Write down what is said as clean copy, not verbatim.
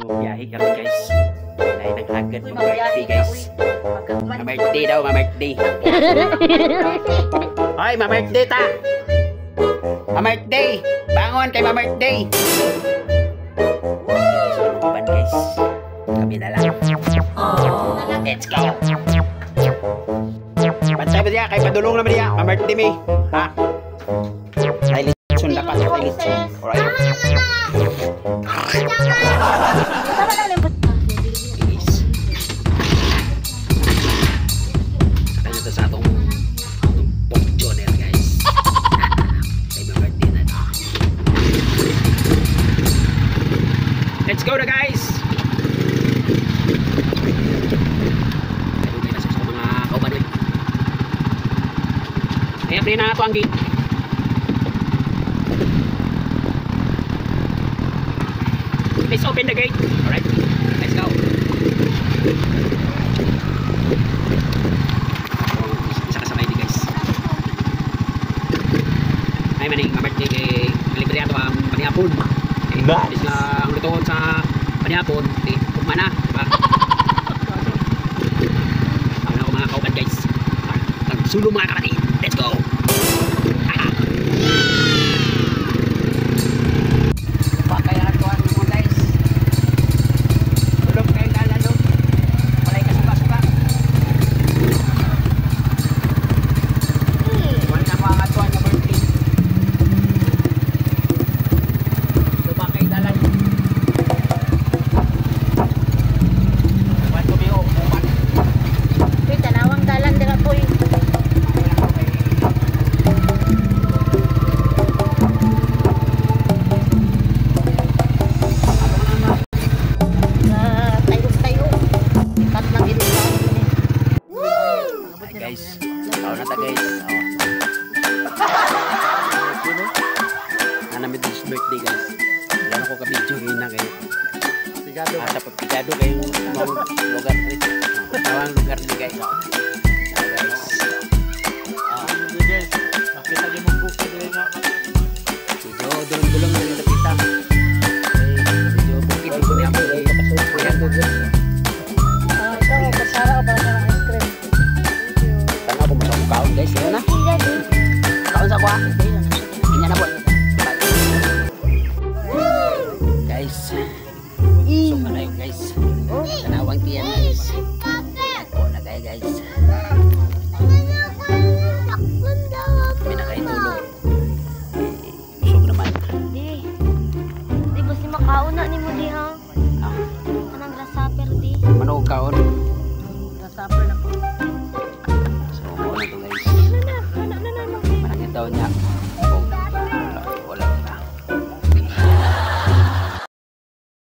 biyahe kami guys. Dahil nag-agad mag-birthday guys. Ma-birthday daw, ma-birthday. Hoy, ma-birthday ta! Ma-birthday! Bangon kay ma-birthday! Ban guys. Kami na lang. Let's go! Bantay ba diya? Kay padulong naman diya. Ma-birthday me. Ha? Ay, litsun dapat. Ay, litsun. Alright. Sa atong pokjoner guys. Kay ma-birthday na. Let's go na guys. Ayun guys, sa mga kauban oy. Ay apre na ato ang gate. Let's open the gate. Alright. Let's go. Ay maning ma-birthday kay libre ato ang panihapon. Nice. Ang lutoon sa panihapon, tugma na, diba? Ako na ko mga kauban guys. Nagsulong mga kapatid. Let's go. Pakayahan ko ano mo guys. Tulog kayo kalalo. Walay ka suka-suka. Wala na mga katuan na birthday. Guys, tao na ta guys. Nanamit this birthday guys. Wala ko ka-video na kayo. Pigado. Sa pagpigado kayo mga lugar dito. Tawang lugar dito guys. Guys, makita niyo mong buko dito nga. Video dulong-dulong na nakita. Video bukid ko ni ako. Ayan po guys. Ikaw, pasara ka para sa ice cream. Tanaw ko masang kaon guys, yun na. Kaon sa kwa. Inya na po. Guys. So malayo guys. Tanawang tiyan guys. Ako na kayo guys. Kami na kayo tulog. Busog naman. Di ba si makaon na ni mo di ha? Anong grasshopper di? Manog kaon. Grasshopper na po. So muna to guys. Manangin daw niya.